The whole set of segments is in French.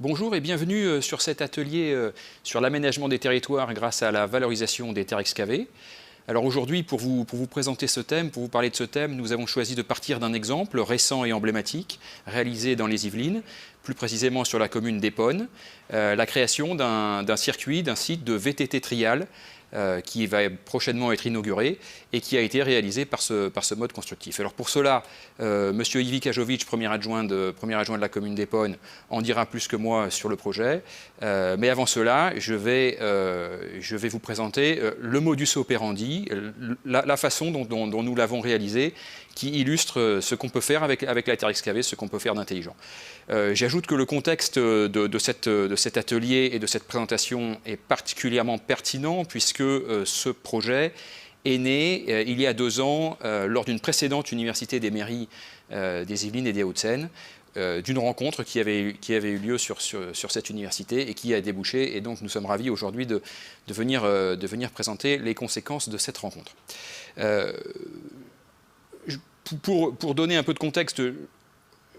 Bonjour et bienvenue sur cet atelier sur l'aménagement des territoires grâce à la valorisation des terres excavées. Alors aujourd'hui, pour vous présenter ce thème, pour vous parler de ce thème, nous avons choisi de partir d'un exemple récent et emblématique, réalisé dans les Yvelines, plus précisément sur la commune d'Eponne, la création d'un circuit, d'un site de VTT trial qui va prochainement être inauguré et qui a été réalisé par ce mode constructif. Alors pour cela, M. Ivi Kajovic, premier adjoint de la commune d'Eponne, en dira plus que moi sur le projet. Mais avant cela, je vais vous présenter le modus operandi, la façon dont nous l'avons réalisé, qui illustre ce qu'on peut faire avec la terre excavée, ce qu'on peut faire d'intelligent. J'ajoute que le contexte de cet atelier et de cette présentation est particulièrement pertinent puisque ce projet est né il y a 2 ans lors d'une précédente université des mairies des Yvelines et des Hauts-de-Seine, d'une rencontre qui avait eu lieu sur cette université et qui a débouché. Et donc nous sommes ravis aujourd'hui de venir présenter les conséquences de cette rencontre. Pour donner un peu de contexte,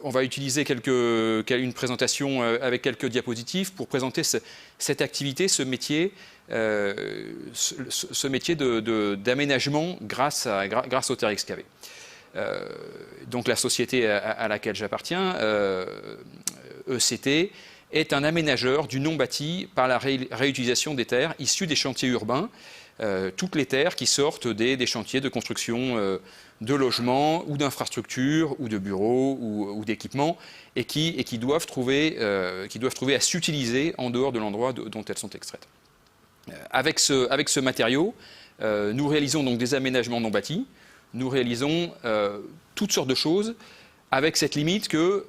on va utiliser une présentation avec quelques diapositives pour présenter cette activité, ce métier d'aménagement grâce aux terres excavées. Donc la société à laquelle j'appartiens, ECT, est un aménageur du non bâti par la réutilisation des terres issues des chantiers urbains, toutes les terres qui sortent des chantiers de construction de logements ou d'infrastructures ou de bureaux ou d'équipements et qui doivent trouver à s'utiliser en dehors de l'endroit dont elles sont extraites. Avec ce matériau, nous réalisons donc des aménagements non bâtis, nous réalisons toutes sortes de choses avec cette limite que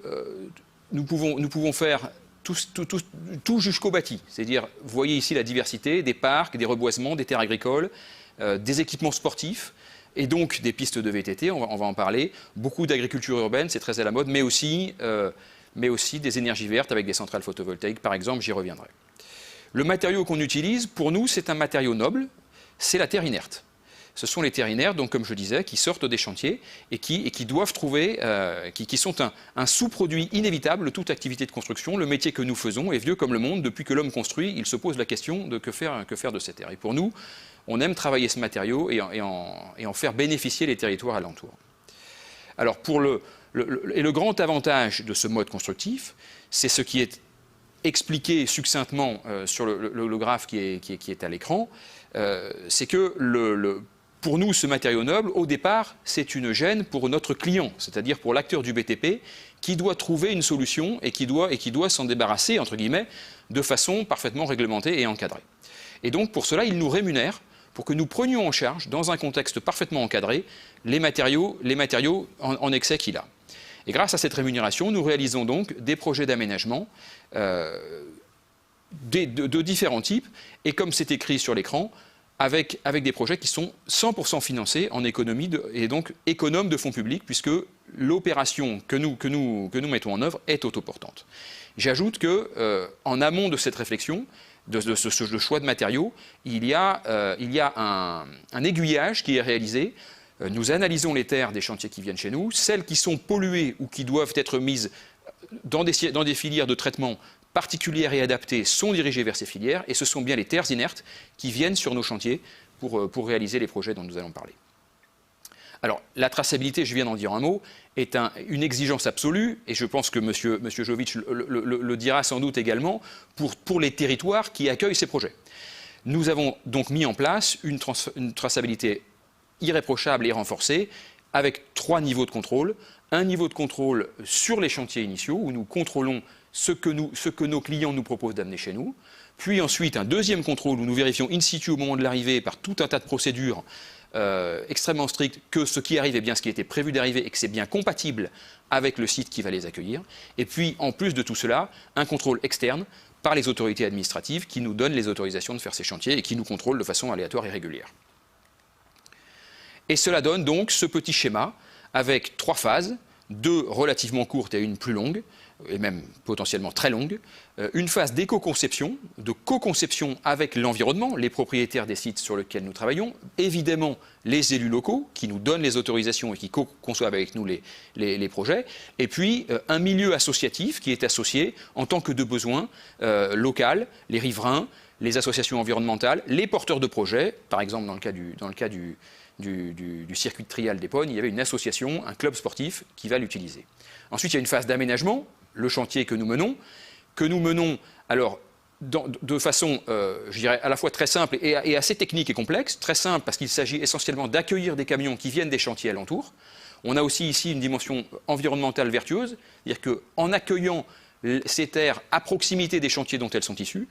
nous pouvons faire tout jusqu'au bâti. C'est-à-dire, vous voyez ici la diversité des parcs, des reboisements, des terres agricoles, des équipements sportifs, et donc des pistes de VTT, on va en parler, beaucoup d'agriculture urbaine, c'est très à la mode, mais aussi des énergies vertes avec des centrales photovoltaïques, par exemple, j'y reviendrai. Le matériau qu'on utilise, pour nous, c'est un matériau noble, c'est la terre inerte. Ce sont les terres inertes, donc comme je disais, qui sortent des chantiers et qui doivent trouver, qui sont un sous-produit inévitable de toute activité de construction. Le métier que nous faisons est vieux comme le monde. Depuis que l'homme construit, il se pose la question de que faire de ces terres. Et pour nous, on aime travailler ce matériau et en faire bénéficier les territoires alentours. Alors le grand avantage de ce mode constructif, c'est ce qui est expliqué succinctement sur le graphe qui est à l'écran, c'est que pour nous, ce matériau noble, au départ, c'est une gêne pour notre client, c'est-à-dire pour l'acteur du BTP, qui doit trouver une solution et qui doit s'en débarrasser, entre guillemets, de façon parfaitement réglementée et encadrée. Et donc, pour cela, il nous rémunère pour que nous prenions en charge, dans un contexte parfaitement encadré, les matériaux en excès qu'il a. Et grâce à cette rémunération, nous réalisons donc des projets d'aménagement de différents types, et comme c'est écrit sur l'écran, avec des projets qui sont 100% financés en économie et donc économes de fonds publics, puisque l'opération que nous mettons en œuvre est autoportante. J'ajoute qu'en amont de cette réflexion, de ce choix de matériaux, il y a un aiguillage qui est réalisé. Nous analysons les terres des chantiers qui viennent chez nous, celles qui sont polluées ou qui doivent être mises dans des filières de traitement particulières et adaptées sont dirigées vers ces filières, et ce sont bien les terres inertes qui viennent sur nos chantiers pour réaliser les projets dont nous allons parler. Alors, la traçabilité, je viens d'en dire un mot, est une exigence absolue, et je pense que M. Jovic le dira sans doute également, pour les territoires qui accueillent ces projets. Nous avons donc mis en place une traçabilité irréprochable et renforcée, avec 3 niveaux de contrôle. Un niveau de contrôle sur les chantiers initiaux, où nous contrôlons ce que nos clients nous proposent d'amener chez nous. Puis ensuite, un deuxième contrôle où nous vérifions in situ au moment de l'arrivée, par tout un tas de procédures extrêmement strictes, que ce qui arrive est bien ce qui était prévu d'arriver et que c'est bien compatible avec le site qui va les accueillir. Et puis, en plus de tout cela, un contrôle externe par les autorités administratives qui nous donnent les autorisations de faire ces chantiers et qui nous contrôlent de façon aléatoire et régulière. Et cela donne donc ce petit schéma avec 3 phases. deux relativement courtes et une plus longue, et même potentiellement très longue, une phase d'éco-conception, de co-conception avec l'environnement, les propriétaires des sites sur lesquels nous travaillons, évidemment les élus locaux qui nous donnent les autorisations et qui co-conçoivent avec nous les projets, et puis un milieu associatif qui est associé en tant que de besoin local, les riverains, les associations environnementales, les porteurs de projets, par exemple dans le cas du circuit de trial des Pognes, il y avait une association, un club sportif qui va l'utiliser. Ensuite, il y a une phase d'aménagement, le chantier que nous menons alors de façon, je dirais, à la fois très simple et assez technique et complexe. Très simple parce qu'il s'agit essentiellement d'accueillir des camions qui viennent des chantiers alentours. On a aussi ici une dimension environnementale vertueuse, c'est-à-dire qu'en accueillant ces terres à proximité des chantiers dont elles sont issues,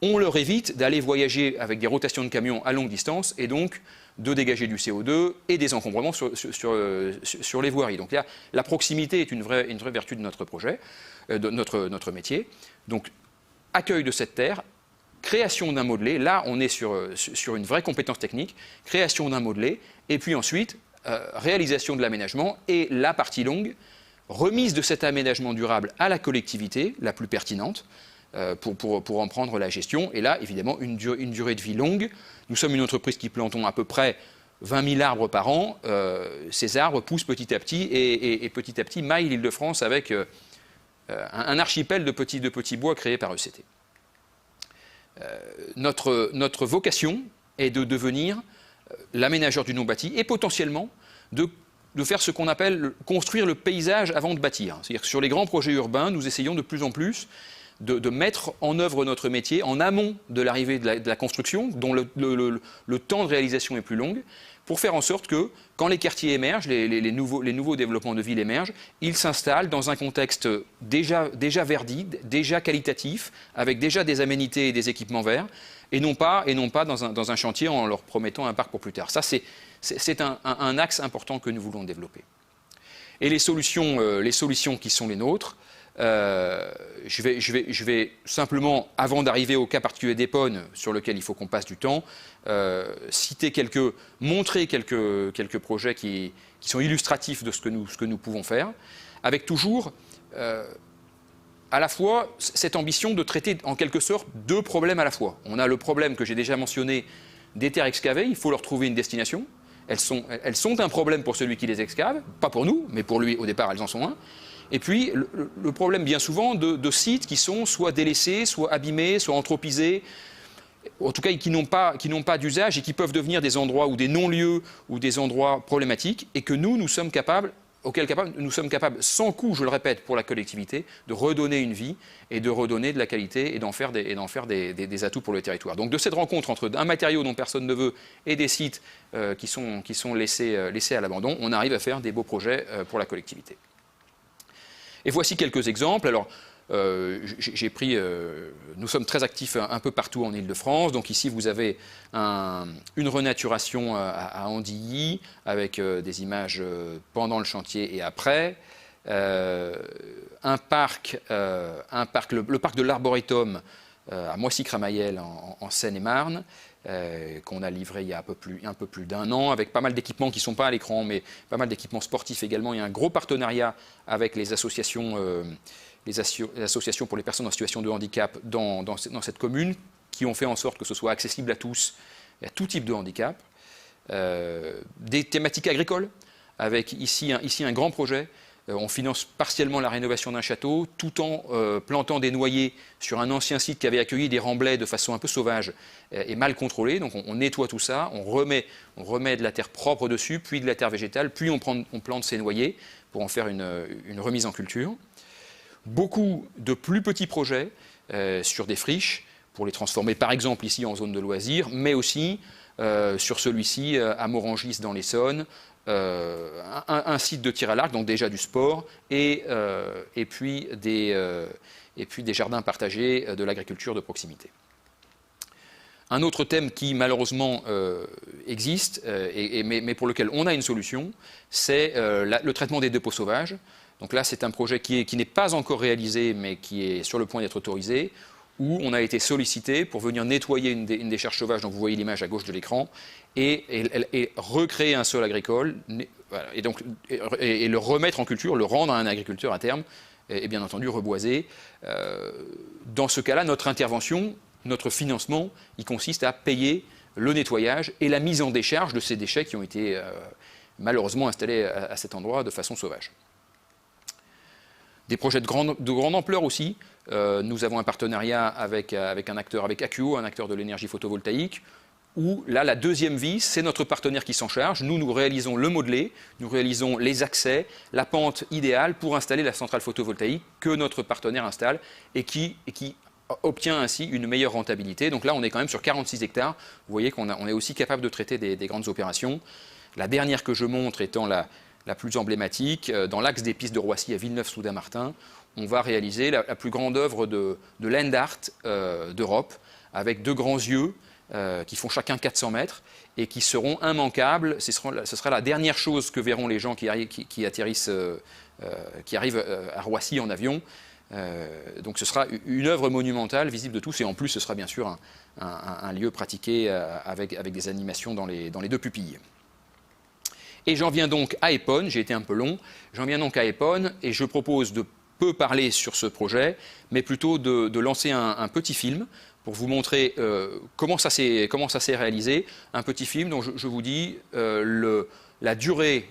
on leur évite d'aller voyager avec des rotations de camions à longue distance et donc de dégager du CO2 et des encombrements sur les voiries. Donc là, la proximité est une vraie vertu de notre projet, de notre métier. Donc, accueil de cette terre, création d'un modelé, là on est sur une vraie compétence technique, création d'un modelé, et puis ensuite, réalisation de l'aménagement et la partie longue, remise de cet aménagement durable à la collectivité, la plus pertinente, pour en prendre la gestion. Et là, évidemment, une durée de vie longue. Nous sommes une entreprise qui plantons à peu près 20 000 arbres par an. Ces arbres poussent petit à petit et petit à petit maillent l'Île-de-France avec un archipel de petits bois créés par ECT. Notre vocation est de devenir l'aménageur du non-bâti et potentiellement de faire ce qu'on appelle construire le paysage avant de bâtir. C'est-à-dire que sur les grands projets urbains, nous essayons de plus en plus de mettre en œuvre notre métier en amont de l'arrivée de la construction, dont le temps de réalisation est plus long, pour faire en sorte que, quand les quartiers émergent, les nouveaux développements de villes émergent, ils s'installent dans un contexte déjà verdi, déjà qualitatif, avec déjà des aménités et des équipements verts, et non pas dans un chantier en leur promettant un parc pour plus tard. Ça, c'est un axe important que nous voulons développer. Et les solutions qui sont les nôtres, je vais simplement, avant d'arriver au cas particulier des Pognes, sur lequel il faut qu'on passe du temps, montrer quelques projets qui sont illustratifs de ce que nous pouvons faire, avec toujours à la fois cette ambition de traiter en quelque sorte deux problèmes à la fois. On a le problème que j'ai déjà mentionné des terres excavées, il faut leur trouver une destination. Elles sont un problème pour celui qui les excave, pas pour nous, mais pour lui au départ elles en sont un. Et puis le problème bien souvent de sites qui sont soit délaissés, soit abîmés, soit anthropisés, en tout cas qui n'ont pas d'usage et qui peuvent devenir des endroits ou des non-lieux ou des endroits problématiques, et que nous sommes capables, sans coût, je le répète, pour la collectivité, de redonner une vie et de redonner de la qualité et d'en faire des atouts pour le territoire. Donc de cette rencontre entre un matériau dont personne ne veut et des sites qui sont laissés à l'abandon, on arrive à faire des beaux projets pour la collectivité. Et voici quelques exemples. Alors, nous sommes très actifs un peu partout en Île-de-France. Donc ici, vous avez une renaturation à Andilly, avec des images pendant le chantier et après. Le parc de l'Arboretum à Moissy-Cramayel en Seine-et-Marne, qu'on a livré il y a un peu plus d'un an, avec pas mal d'équipements qui ne sont pas à l'écran, mais pas mal d'équipements sportifs également. Il y a un gros partenariat avec les associations pour les personnes en situation de handicap dans cette commune, qui ont fait en sorte que ce soit accessible à tous et à tout type de handicap. Des thématiques agricoles, avec ici un grand projet. On finance partiellement la rénovation d'un château, tout en plantant des noyers sur un ancien site qui avait accueilli des remblais de façon un peu sauvage et mal contrôlée. Donc on nettoie tout ça, on remet de la terre propre dessus, puis de la terre végétale, puis on plante ces noyers pour en faire une remise en culture. Beaucoup de plus petits projets sur des friches pour les transformer par exemple ici en zone de loisirs, mais aussi sur celui-ci à Morangis dans l'Essonne, un site de tir à l'arc, donc déjà du sport, et puis des jardins partagés de l'agriculture de proximité. Un autre thème qui malheureusement existe, mais pour lequel on a une solution, c'est le traitement des dépôts sauvages. Donc là, c'est un projet qui n'est pas encore réalisé, mais qui est sur le point d'être autorisé, où on a été sollicité pour venir nettoyer une décharge sauvage, dont vous voyez l'image à gauche de l'écran, et recréer un sol agricole voilà. Et donc, et le remettre en culture, le rendre à un agriculteur à terme, et bien entendu reboiser. Dans ce cas-là, notre intervention, notre financement, il consiste à payer le nettoyage et la mise en décharge de ces déchets qui ont été malheureusement installés à cet endroit de façon sauvage. Des projets de grande ampleur aussi. Nous avons un partenariat avec un acteur, avec Akuo, un acteur de l'énergie photovoltaïque, où là, la deuxième vis, c'est notre partenaire qui s'en charge. Nous réalisons le modelé, nous réalisons les accès, la pente idéale pour installer la centrale photovoltaïque que notre partenaire installe et qui obtient ainsi une meilleure rentabilité. Donc là, on est quand même sur 46 hectares. Vous voyez qu'on est aussi capable de traiter des grandes opérations. La dernière que je montre étant la plus emblématique, dans l'axe des pistes de Roissy à Villeneuve-sous-Dampmartin, on va réaliser la plus grande œuvre de land art d'Europe, avec 2 grands yeux qui font chacun 400 mètres et qui seront immanquables. Ce sera la dernière chose que verront les gens qui atterrissent, qui arrivent à Roissy en avion. Donc ce sera une œuvre monumentale, visible de tous, et en plus ce sera bien sûr un lieu pratiqué avec des animations dans les 2 pupilles. Et j'en viens donc à Épône, j'ai été un peu long, j'en viens donc à Épône et je propose de peu parler sur ce projet, mais plutôt de lancer un petit film pour vous montrer comment ça s'est réalisé. Un petit film dont je vous dis la durée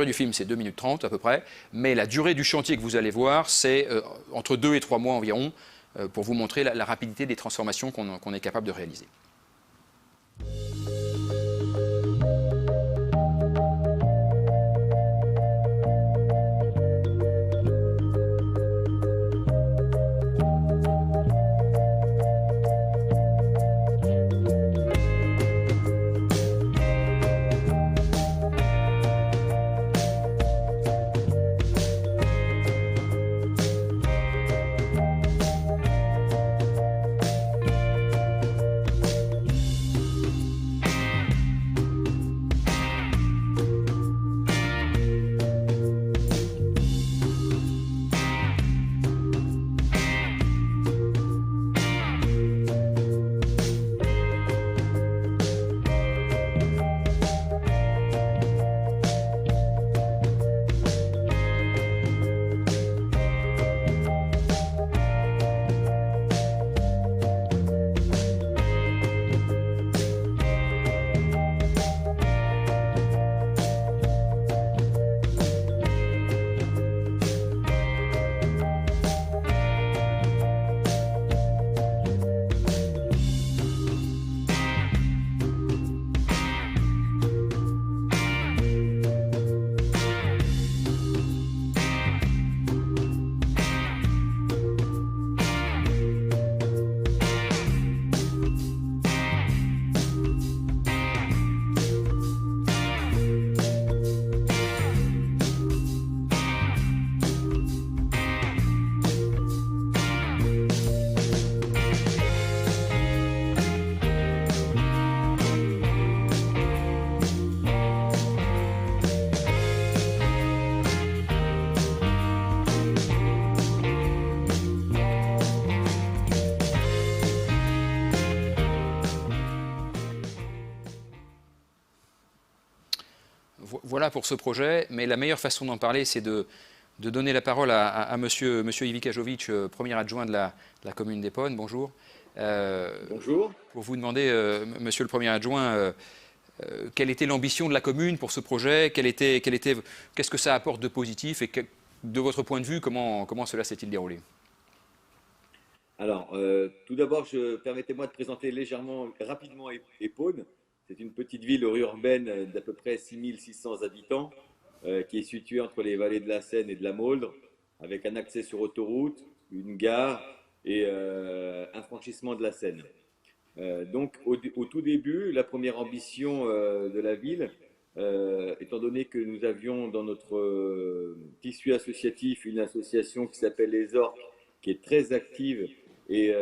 du film, c'est 2 minutes 30 à peu près, mais la durée du chantier que vous allez voir, c'est entre 2 et 3 mois environ, pour vous montrer la rapidité des transformations qu'on est capable de réaliser. Voilà pour ce projet, mais la meilleure façon d'en parler, c'est de donner la parole à monsieur Ivica Jovic, premier adjoint de la commune d'Épône. Bonjour. Bonjour. Pour vous demander, monsieur le premier adjoint, quelle était l'ambition de la commune pour ce projet, qu'est-ce que ça apporte de positif et de votre point de vue, comment cela s'est-il déroulé? Alors, tout d'abord, permettez-moi de présenter rapidement Épône. C'est une petite ville urbaine d'à peu près 6600 habitants qui est située entre les vallées de la Seine et de la Mauldre, avec un accès sur autoroute, une gare et un franchissement de la Seine. Donc, au tout début, la première ambition de la ville, étant donné que nous avions dans notre tissu associatif une association qui s'appelle les Orques, qui est très active et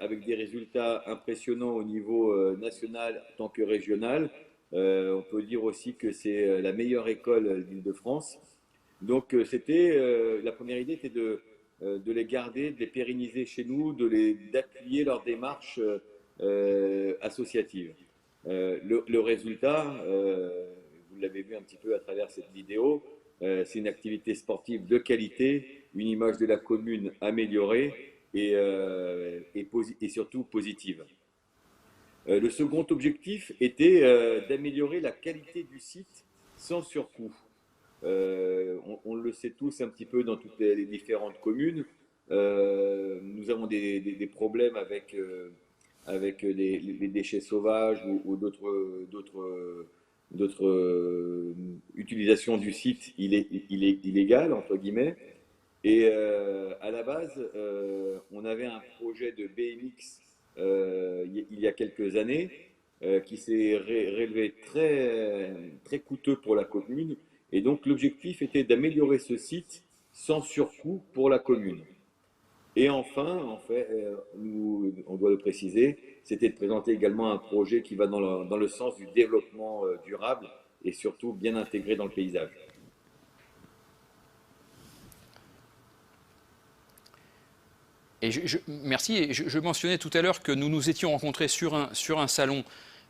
avec des résultats impressionnants au niveau national tant que régional. On peut dire aussi que c'est la meilleure école d'Île-de-France. Donc la première idée était de les garder, de les pérenniser chez nous, d'appuyer leur démarche associative. Le résultat, vous vous l'avez vu un petit peu à travers cette vidéo, c'est une activité sportive de qualité, une image de la commune améliorée et surtout positive. Le second objectif était d'améliorer la qualité du site sans surcoût. On le sait tous un petit peu dans toutes les différentes communes. Nous avons des problèmes avec les déchets sauvages ou d'autres utilisations du site illégales, entre guillemets. Et à la base, on avait un projet de BMX il y a quelques années qui s'est révélé très coûteux pour la commune. Et donc l'objectif était d'améliorer ce site sans surcoût pour la commune. Et enfin, en fait, on doit le préciser, c'était de présenter également un projet qui va dans le sens du développement durable et surtout bien intégré dans le paysage. Et merci. Et je mentionnais tout à l'heure que nous nous étions rencontrés sur un salon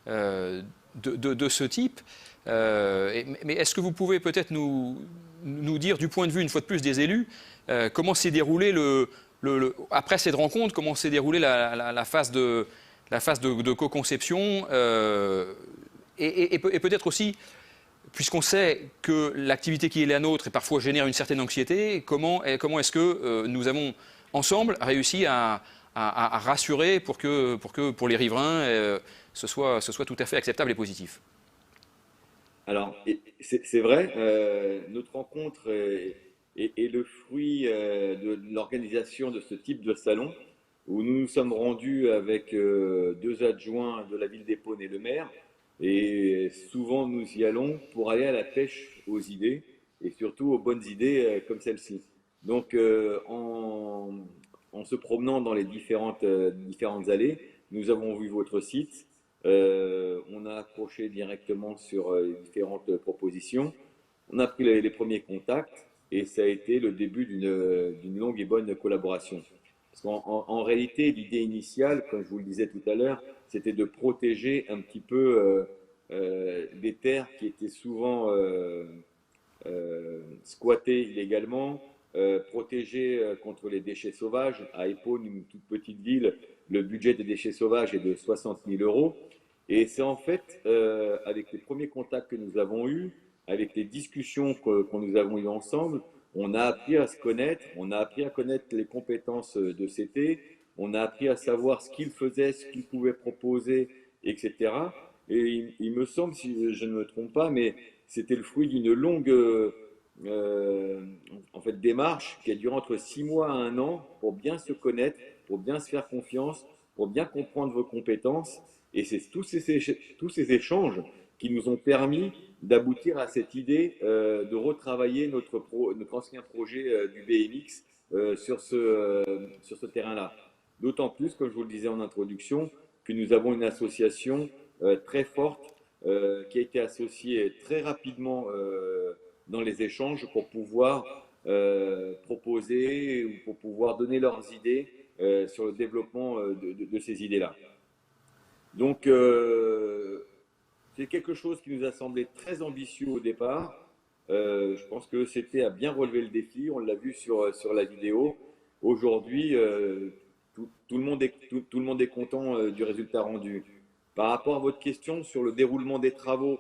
de ce type. Mais est-ce que vous pouvez peut-être nous dire, du point de vue, une fois de plus, des élus, comment s'est déroulé après cette rencontre, comment s'est déroulée la phase de co-conception et peut-être aussi, puisqu'on sait que l'activité qui est la nôtre parfois génère une certaine anxiété, comment est-ce que nous avons ensemble réussi à rassurer pour que pour les riverains ce soit tout à fait acceptable et positif? Alors, c'est vrai, notre rencontre est le fruit de l'organisation de ce type de salon où nous nous sommes rendus avec deux adjoints de la ville d'Épône et le maire. Et souvent, nous y allons pour aller à la pêche aux idées et surtout aux bonnes idées comme celle-ci. Donc, en se promenant dans les différentes allées, nous avons vu votre site. On a accroché directement sur les différentes propositions. On a pris les premiers contacts et ça a été le début d'une longue et bonne collaboration. Parce qu'en réalité, l'idée initiale, comme je vous le disais tout à l'heure, c'était de protéger un petit peu des terres qui étaient souvent squattées illégalement, protéger contre les déchets sauvages. À Épône, une toute petite ville, le budget des déchets sauvages est de 60 000 euros. Et c'est en fait, avec les premiers contacts que nous avons eus, avec les discussions que nous avons eues ensemble, on a appris à se connaître, on a appris à connaître les compétences de CT, on a appris à savoir ce qu'il faisait, ce qu'il pouvait proposer, etc. Et il me semble, si je ne me trompe pas, mais c'était le fruit d'une longue en fait, démarche qui a duré entre 6 mois à 1 an pour bien se connaître, pour bien se faire confiance, pour bien comprendre vos compétences. Et c'est tous ces échanges qui nous ont permis d'aboutir à cette idée de retravailler notre ancien projet du BMX sur ce terrain-là. D'autant plus, comme je vous le disais en introduction, que nous avons une association très forte qui a été associée très rapidement dans les échanges pour pouvoir proposer ou pour pouvoir donner leurs idées sur le développement de ces idées-là. Donc, c'est quelque chose qui nous a semblé très ambitieux au départ. Je pense que c'était à bien relever le défi. On l'a vu sur la vidéo. Aujourd'hui, tout le monde est content du résultat rendu. Par rapport à votre question sur le déroulement des travaux,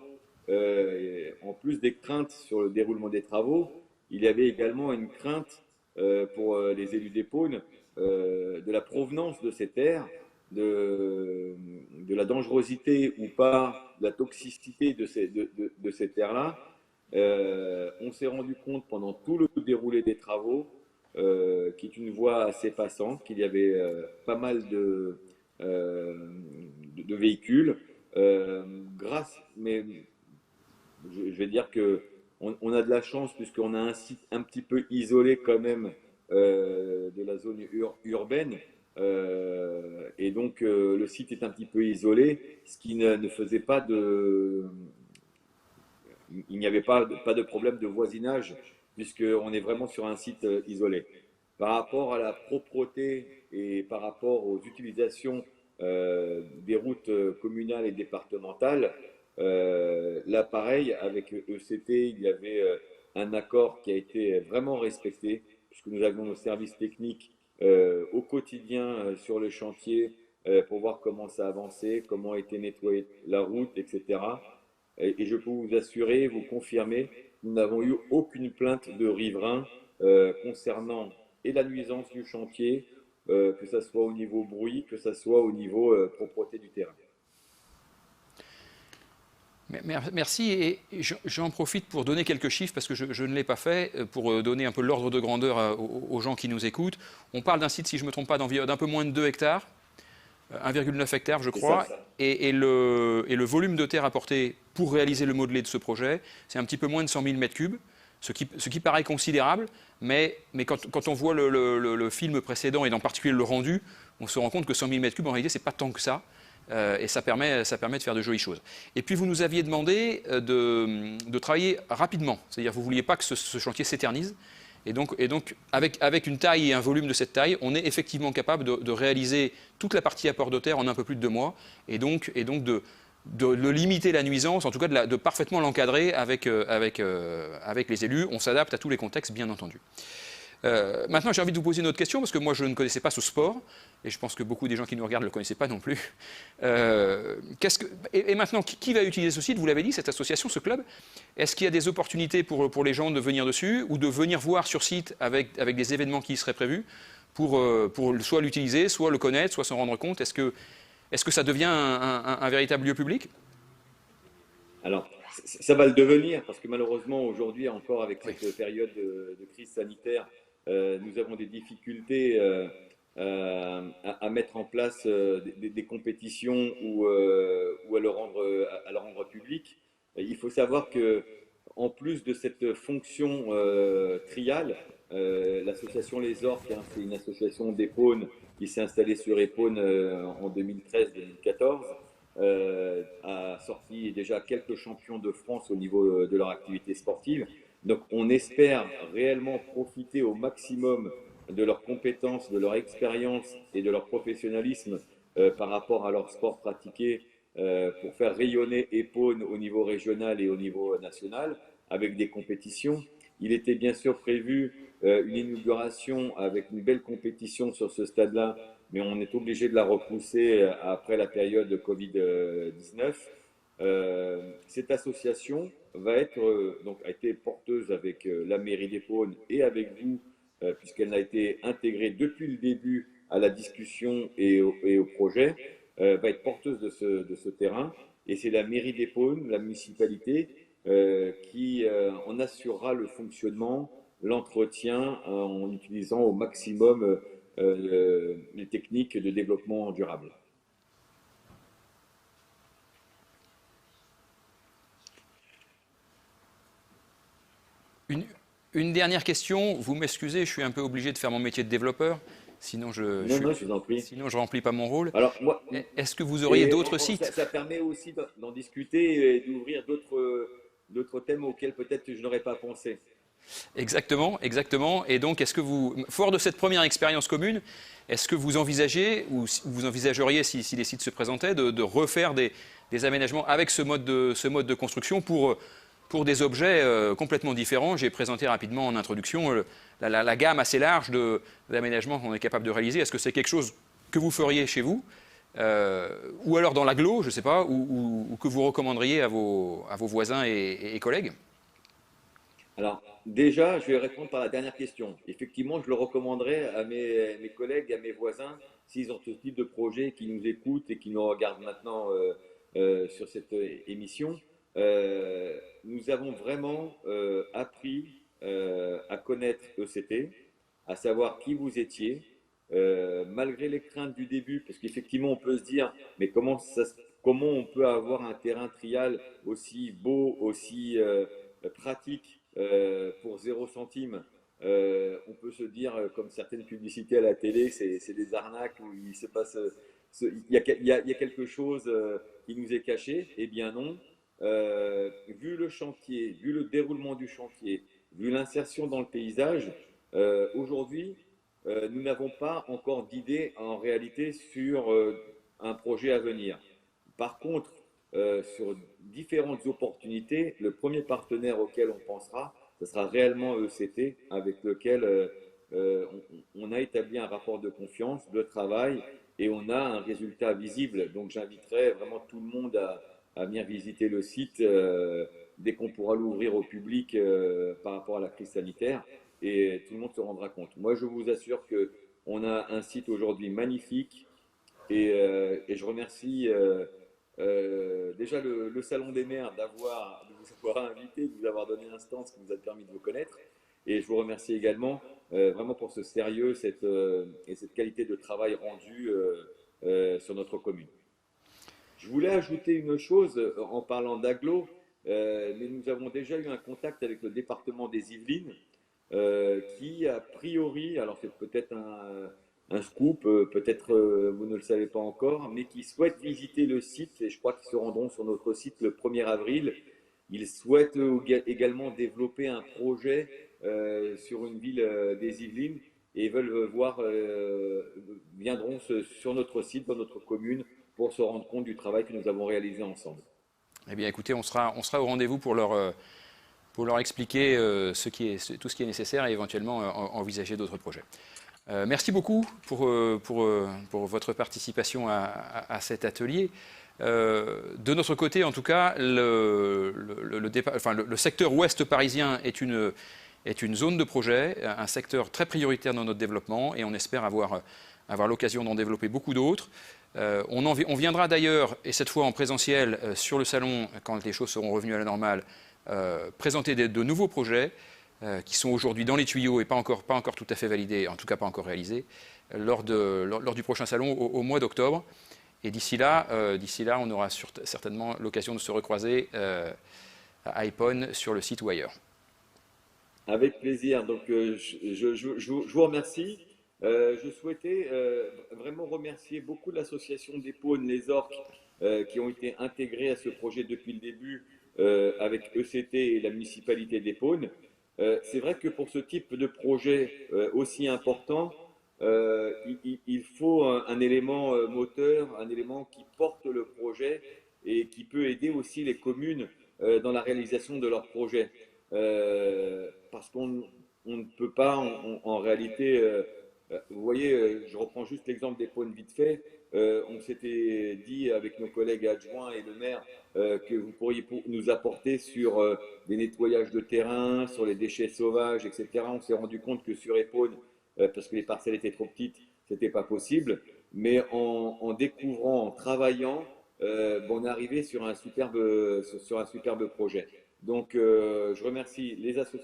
en plus des craintes sur le déroulement des travaux, il y avait également une crainte pour les élus d'Épône de la provenance de ces terres, de la dangerosité ou pas, de la toxicité de ces terres-là. On s'est rendu compte pendant tout le déroulé des travaux, qui est une voie assez passante, qu'il y avait pas mal de véhicules. Mais je vais dire que on a de la chance puisqu'on a un site un petit peu isolé quand même de la zone urbaine. Et donc le site est un petit peu isolé, ce qui ne faisait pas il n'y avait pas de problème de voisinage puisqu'on est vraiment sur un site isolé. Par rapport à la propreté et par rapport aux utilisations des routes communales et départementales, Là, pareil, avec ECT, il y avait un accord qui a été vraiment respecté, puisque nous avions nos services techniques au quotidien sur le chantier pour voir comment ça avançait, comment était nettoyée la route, etc. Et je peux vous assurer, vous confirmer, nous n'avons eu aucune plainte de riverains concernant et la nuisance du chantier, que ce soit au niveau bruit, que ce soit au niveau propreté du terrain. Merci, et j'en profite pour donner quelques chiffres parce que je ne l'ai pas fait, pour donner un peu l'ordre de grandeur aux gens qui nous écoutent. On parle d'un site, si je ne me trompe pas, d'un peu moins de 2 hectares, 1,9 hectares je crois, et le volume de terre apporté pour réaliser le modelé de ce projet, c'est un petit peu moins de 100 000 mètres cubes, ce qui paraît considérable, mais quand on voit le film précédent et en particulier le rendu, on se rend compte que 100 000 mètres cubes en réalité c'est pas tant que ça. Et ça permet de faire de jolies choses. Et puis vous nous aviez demandé de travailler rapidement, c'est-à-dire vous ne vouliez pas que ce chantier s'éternise. Et donc avec une taille et un volume de cette taille, on est effectivement capable de réaliser toute la partie apport de terre en un peu plus de 2 mois, et donc de limiter la nuisance, en tout cas de parfaitement l'encadrer avec les élus. On s'adapte à tous les contextes, bien entendu. Maintenant, j'ai envie de vous poser une autre question, parce que moi, je ne connaissais pas ce sport, et je pense que beaucoup des gens qui nous regardent ne le connaissaient pas non plus. Et maintenant, qui va utiliser ce site? Vous l'avez dit, cette association, ce club. Est-ce qu'il y a des opportunités pour les gens de venir dessus, ou de venir voir sur site avec des événements qui y seraient prévus, pour soit l'utiliser, soit le connaître, soit s'en rendre compte? Est-ce que ça devient un véritable lieu public? Alors, ça va le devenir, parce que malheureusement, aujourd'hui, encore avec Oui. cette période de crise sanitaire, nous avons des difficultés à mettre en place des compétitions ou à le rendre public. Il faut savoir que, en plus de cette fonction triale, l'association Les Orques, hein, c'est une association d'Épône qui s'est installée sur Épône en 2013-2014, a sorti déjà quelques champions de France au niveau de leur activité sportive. Donc on espère réellement profiter au maximum de leurs compétences, de leur expérience et de leur professionnalisme par rapport à leur sport pratiqué pour faire rayonner Épône au niveau régional et au niveau national avec des compétitions. Il était bien sûr prévu une inauguration avec une belle compétition sur ce stade-là, mais on est obligé de la repousser après la période de Covid-19. Cette association va être, donc, a été porteuse avec la mairie d'Épône et avec vous, puisqu'elle a été intégrée depuis le début à la discussion et au projet, va être porteuse de ce terrain. Et c'est la mairie d'Épône, la municipalité, qui en assurera le fonctionnement, l'entretien, en utilisant au maximum les techniques de développement durable. Une dernière question, vous m'excusez, je suis un peu obligé de faire mon métier de développeur, sinon Non, je vous en prie. sinon je remplis pas mon rôle. Alors, moi, Est-ce que vous auriez d'autres ça, sites? ça permet aussi d'en discuter et d'ouvrir d'autres thèmes auxquels peut-être je n'aurais pas pensé. Exactement, exactement. Et donc, fort de cette première expérience commune, est-ce que vous envisagez, ou vous envisageriez, si les sites se présentaient, de refaire des aménagements avec ce mode de construction pour des objets complètement différents? J'ai présenté rapidement en introduction la gamme assez large d'aménagements qu'on est capable de réaliser. Est-ce que c'est quelque chose que vous feriez chez vous, ou alors dans l'agglo, je ne sais pas, ou que vous recommanderiez à vos voisins et collègues? Alors, déjà, je vais répondre par la dernière question. Effectivement, je le recommanderais à mes collègues, à mes voisins, s'ils ont ce type de projet, qui nous écoutent et qui nous regardent maintenant sur cette émission. Nous avons vraiment appris à connaître ECT, à savoir qui vous étiez, malgré les craintes du début, parce qu'effectivement, on peut se dire, mais comment on peut avoir un terrain trial aussi beau, aussi pratique pour 0 centime? On peut se dire, comme certaines publicités à la télé, c'est des arnaques où il se passe, il y a quelque chose qui nous est caché. Eh bien non. Vu le chantier, vu le déroulement du chantier, vu l'insertion dans le paysage, aujourd'hui, nous n'avons pas encore d'idée en réalité sur un projet à venir. Par contre, sur différentes opportunités. Le premier partenaire auquel on pensera, ce sera réellement ECT, avec lequel on a établi un rapport de confiance, de travail, et on a un résultat visible. Donc j'inviterai vraiment tout le monde à venir visiter le site dès qu'on pourra l'ouvrir au public par rapport à la crise sanitaire, et tout le monde se rendra compte. Moi, je vous assure que on a un site aujourd'hui magnifique, et je remercie déjà le Salon des maires de vous avoir invité, de vous avoir donné l'instance qui nous a permis de vous connaître. Et je vous remercie également vraiment pour ce sérieux et cette qualité de travail rendue sur notre commune. Je voulais ajouter une chose en parlant d'agglo, mais nous avons déjà eu un contact avec le département des Yvelines qui, a priori, alors c'est peut-être un scoop, peut-être vous ne le savez pas encore, mais qui souhaitent visiter le site, et je crois qu'ils se rendront sur notre site le 1er avril. Ils souhaitent également développer un projet sur une ville des Yvelines, et veulent viendront sur notre site, dans notre commune, pour se rendre compte du travail que nous avons réalisé ensemble. Eh bien, écoutez, on sera au rendez-vous pour leur expliquer tout ce qui est nécessaire et éventuellement envisager d'autres projets. Merci beaucoup pour votre participation à cet atelier. De notre côté, en tout cas, le secteur ouest parisien est une zone de projet, un secteur très prioritaire dans notre développement, et on espère avoir l'occasion d'en développer beaucoup d'autres. On viendra d'ailleurs, et cette fois en présentiel, sur le salon, quand les choses seront revenues à la normale, présenter de nouveaux projets qui sont aujourd'hui dans les tuyaux et pas encore tout à fait validés, en tout cas pas encore réalisés, lors du prochain salon au mois d'octobre. Et d'ici là, on aura certainement l'occasion de se recroiser à Epon sur le site ou ailleurs. Avec plaisir. Donc, je vous remercie. Je souhaitais vraiment remercier beaucoup de l'association des Pônes, les Orques, qui ont été intégrés à ce projet depuis le début avec ECT et la municipalité des Pônes. C'est vrai que pour ce type de projet aussi important, il faut un élément moteur, un élément qui porte le projet et qui peut aider aussi les communes dans la réalisation de leur projet. Parce qu'on ne peut pas en réalité, vous voyez, je reprends juste l'exemple des Pônes vite fait. On s'était dit avec nos collègues adjoints et le maire que vous pourriez nous apporter sur des nettoyages de terrain, sur les déchets sauvages, etc. On s'est rendu compte que sur Epon, parce que les parcelles étaient trop petites, c'était pas possible. Mais en découvrant, en travaillant, on est arrivé sur un superbe projet. Donc, je remercie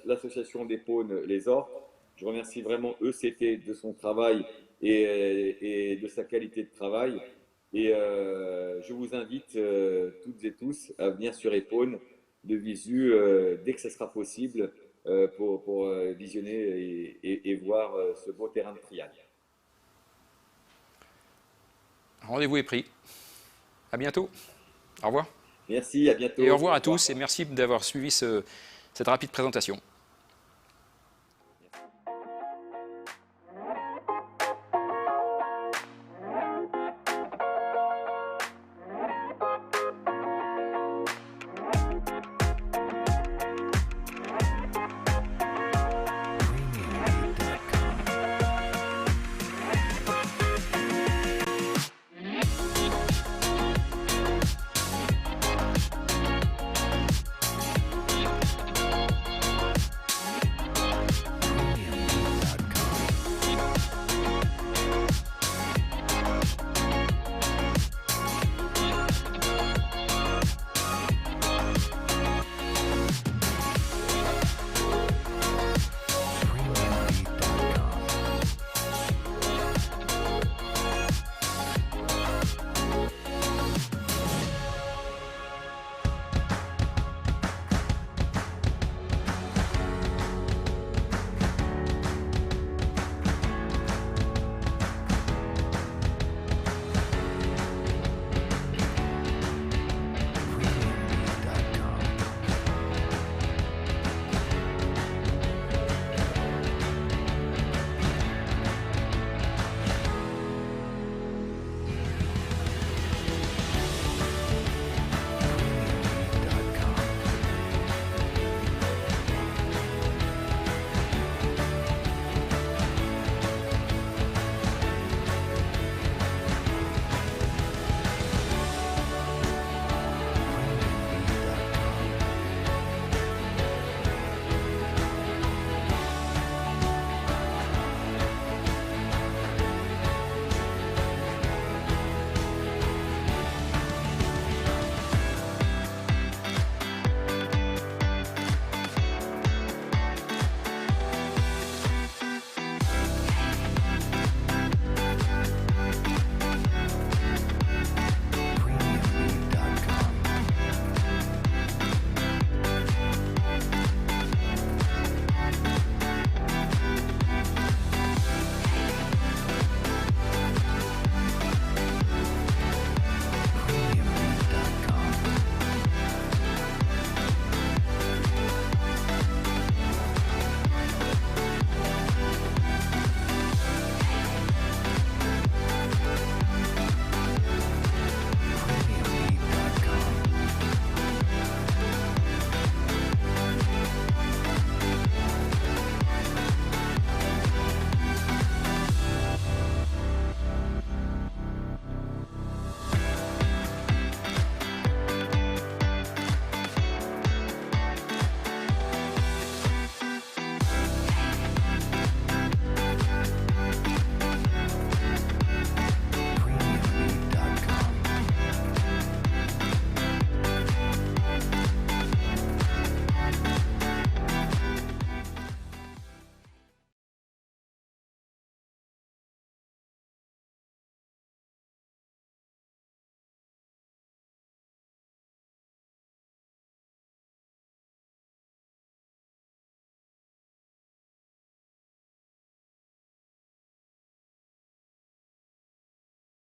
l'association des Pônes, les Orques. Je remercie vraiment ECT de son travail et de sa qualité de travail. Et je vous invite toutes et tous à venir sur Epon de visu dès que ce sera possible pour visionner et voir ce beau terrain de trial. Rendez-vous est pris. À bientôt. Au revoir. Merci, à bientôt. Et au revoir à tous et merci d'avoir suivi cette rapide présentation.